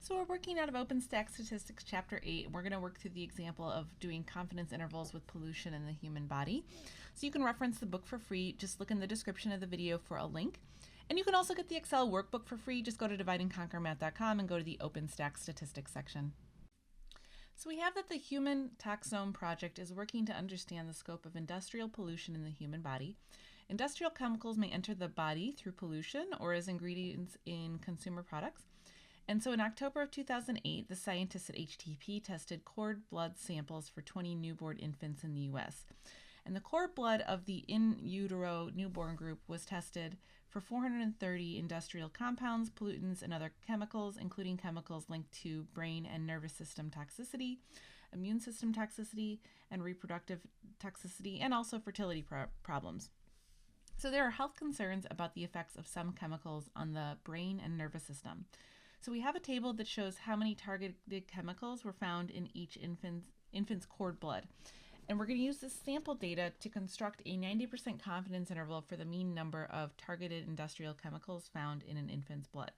So we're working out of OpenStax Statistics Chapter 8. We're going to work through the example of doing confidence intervals with pollution in the human body. So you can reference the book for free. Just look in the description of the video for a link. And you can also get the Excel workbook for free. Just go to divideandconquermath.com and go to the OpenStax Statistics section. So we have that the Human Toxome Project is working to understand the scope of industrial pollution in the human body. Industrial chemicals may enter the body through pollution or as ingredients in consumer products. And so in October of 2008, the scientists at HTP tested cord blood samples for 20 newborn infants in the U.S. And the cord blood of the in utero newborn group was tested for 430 industrial compounds, pollutants, and other chemicals, including chemicals linked to brain and nervous system toxicity, immune system toxicity, and reproductive toxicity, and also fertility problems. So there are health concerns about the effects of some chemicals on the brain and nervous system. So we have a table that shows how many targeted chemicals were found in each infant's cord blood. And we're going to use this sample data to construct a 90% confidence interval for the mean number of targeted industrial chemicals found in an infant's blood.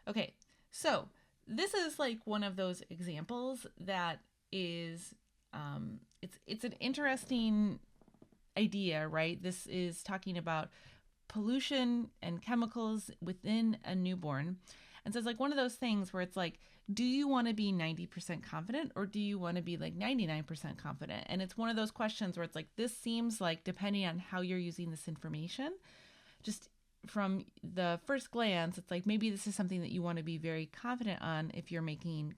Okay, so this is like one of those examples that is, it's an interesting idea, right? This is talking about pollution and chemicals within a newborn. And so it's like one of those things where it's like, do you want to be 90% confident or do you want to be like 99% confident? And it's one of those questions where it's like, this seems like, depending on how you're using this information, just from the first glance, it's like maybe this is something that you want to be very confident on if you're making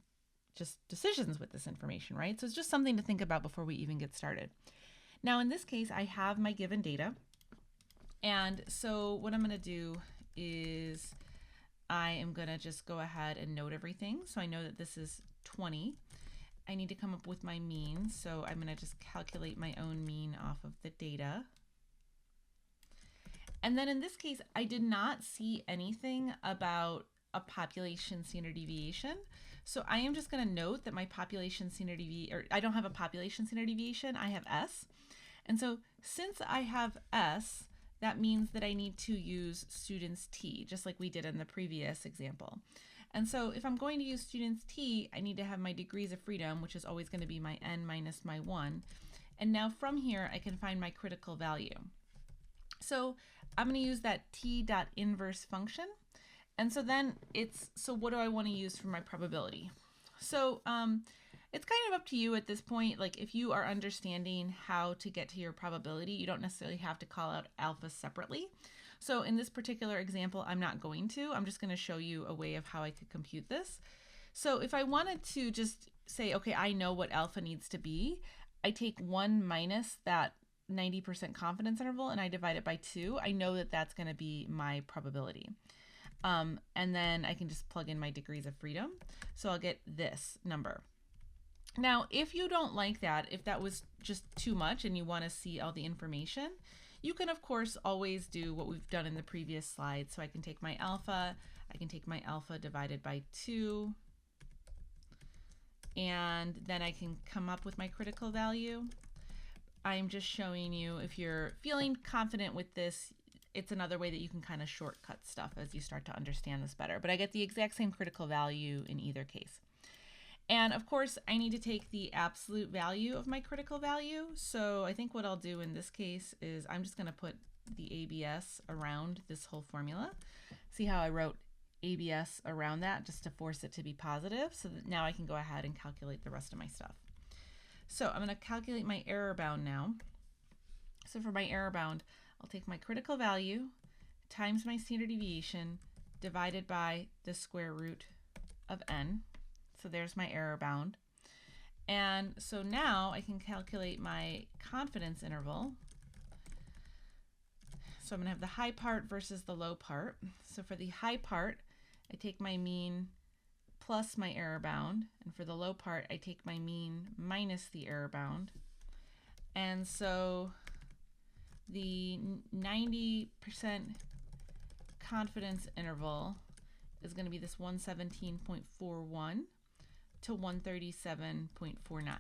just decisions with this information, right? So it's just something to think about before we even get started. Now, in this case, I have my given data. And so what I'm going to do is I am going to just go ahead and note everything. So I know that this is 20. I need to come up with my mean. So I'm going to just calculate my own mean off of the data. And then in this case, I did not see anything about a population standard deviation. So I am just going to note that my population standard deviation, or I don't have a population standard deviation, I have S. And so since I have S, that means that I need to use student's T, just like we did in the previous example. And so if I'm going to use student's T, I need to have my degrees of freedom, which is always going to be my N minus my 1. And now from here, I can find my critical value. So I'm going to use that T dot inverse function. And so then so what do I want to use for my probability? So it's kind of up to you at this point. Like if you are understanding how to get to your probability, you don't necessarily have to call out alpha separately. So in this particular example, I'm not going to. I'm just going to show you a way of how I could compute this. So if I wanted to just say, okay, I know what alpha needs to be, I take 1 minus that 90% confidence interval and I divide it by 2. I know that that's going to be my probability. And then I can just plug in my degrees of freedom. So I'll get this number. Now, if you don't like that, if that was just too much and you want to see all the information, you can, of course, always do what we've done in the previous slide. So I can take my alpha, divided by 2, and then I can come up with my critical value. I'm just showing you, if you're feeling confident with this, it's another way that you can kind of shortcut stuff as you start to understand this better. But I get the exact same critical value in either case. And of course, I need to take the absolute value of my critical value. So I think what I'll do in this case is I'm just going to put the ABS around this whole formula. See how I wrote ABS around that just to force it to be positive, so that now I can go ahead and calculate the rest of my stuff. So I'm going to calculate my error bound now. So for my error bound, I'll take my critical value times my standard deviation divided by the square root of n. So there's my error bound. And so now I can calculate my confidence interval. So I'm going to have the high part versus the low part. So for the high part, I take my mean plus my error bound. And for the low part, I take my mean minus the error bound. And so the 90% confidence interval is going to be this 117.41 to 137.49.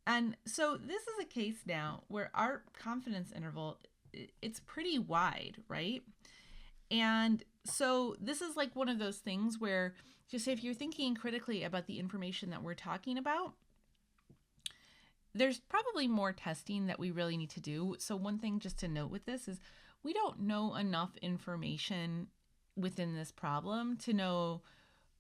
And so this is a case now where our confidence interval, it's pretty wide, right? And So this is like one of those things where just if you're thinking critically about the information that we're talking about, there's probably more testing that we really need to do. So one thing just to note with this is we don't know enough information within this problem to know,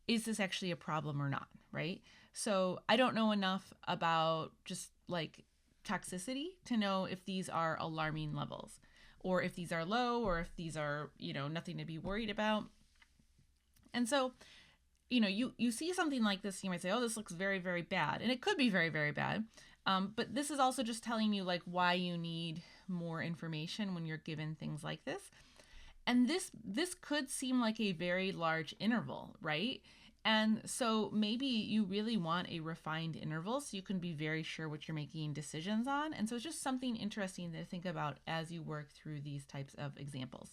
is this actually a problem or not, right? So I don't know enough about just like toxicity to know if these are alarming levels, or if these are low, or if these are, nothing to be worried about. And so, you see something like this, you might say, oh, this looks very, very bad. And it could be very, very bad. But this is also just telling you like why you need more information when you're given things like this. And this could seem like a very large interval, right? And so maybe you really want a refined interval so you can be very sure what you're making decisions on. And so it's just something interesting to think about as you work through these types of examples.